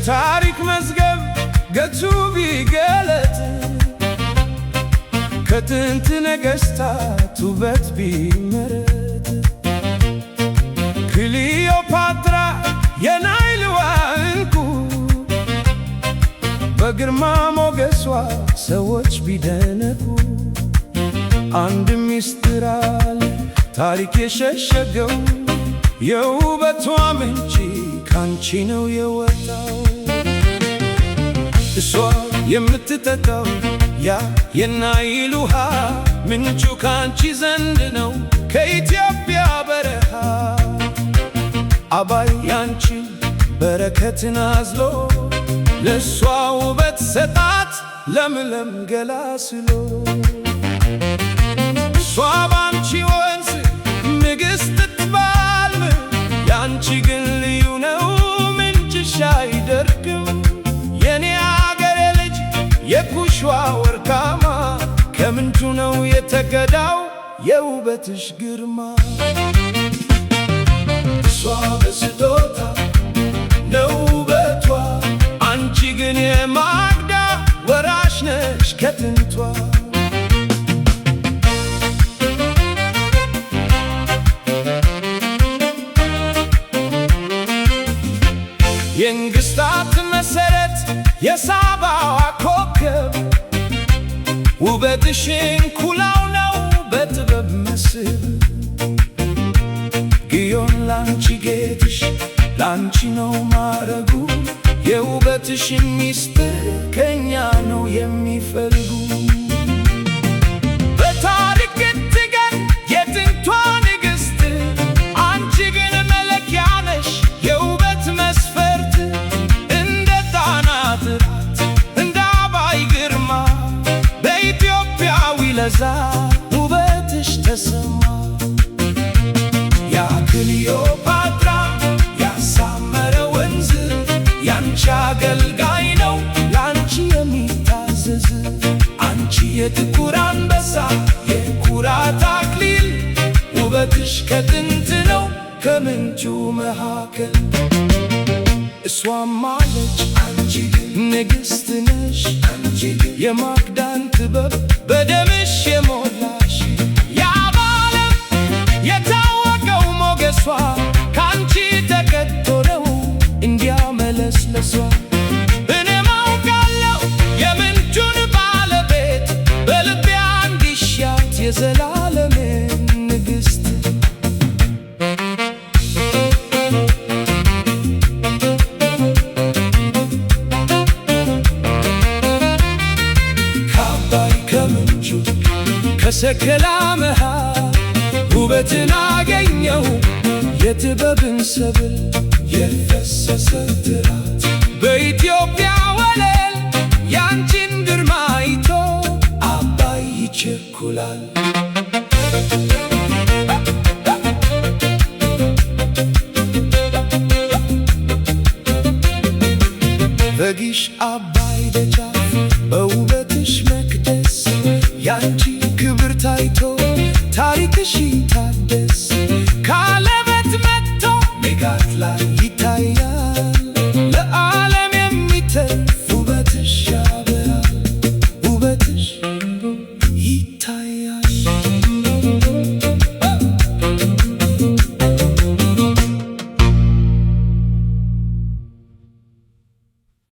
የታሪክ መዝገብ ገጹ ቢገለጥ ከጥንት ነገሥታት ውበት ቢመረጥ ክሊዮፓትራ የናይልዋ ዕንቁ በግርማ ሞገሷ ሰዎች ቢደነቁ አንድ ሚስጥር አለ ታሪክ የሸሸገው የውበቷ ምንጭ ካንቺ ነው የወጣው። እሷ የምትጠጣው ያ የናይል ውሃ ምንጩ ካንቺ ዘንድ ነው ከኢትዮጵያ በረሃ። አባይ ያንቺን በረከትን አዝሎ ለእሷ ውበት ሰጣት ለምለም ገላ ስሎ። እሷ ባንቺ ወንዝ ንግሥት ትባልም ያንቺ ግን ልዩ ነው ምንጭሽ አይደርግም። የኔ አገሬ ልጅ የኩሽዋ ወርቃማ ከምንጩ ነው የተቀዳው የውበትሽ ግርማ። እሷ በስጦታ ነው ውበቷ አንቺ ግን የማግዳ ወራሽ ነሽ ከጥንቷ። የንግሥታት መሠረት የሳባዋ ኮከብ ውበትሽን ኩላው ነው በጥበብ መስህብ። ግዮን ላንቺ ጌጥሽ ላንቺ ነው ማረጉ የውበትሽን ሚስጥር ከኛ ነው የሚፈልጉ። በታሪክ ትገን የጥንቷ ንግሥት አንቺ ግን መለኪያ ነሽ የውበት መስፈርት። እንደ ጣና ጥራት እንደ አባይ ግርማ በኢትዮጵያዊ ለዛ ውበትሽ ተሰማ። ያ ክሊዮፓትራ ያሳመረ ወንዝ ያንቺ አገልጋይ ነው ላንቺ የሚታዘዝ። አንቺ የጥቁር አንበሳ የኩራት አክሊል ውበትሽ ከጥንት ነው ከምንጩ መካከል። እሷም አለች አንቺ ንግሥት ነሽ የማክዳን ጥበብ በደምሽ የሞላሽ። ያባለም የታወቀው ሞገሷ ካንቺ ተቀድቶ ነው እንዲያመለስለሷ። እኔም አውቃለሁ የምንጩን ባለቤት በልቤ አንዲሻት የዘላለሜን ንግሥት። ከአባይ ከምንጩ ከሰከላ መሃል ውበትን አገኘው የጥበብን ሰብል የፈሰሰ ጥራት። በኢትዮጵያ ወለል ያንቺን ግርማ አይቶ አባይ ይቸኩላል። በጊሽ አባይ ደጃፍ በውበትሽ መቅደስ ያንቺ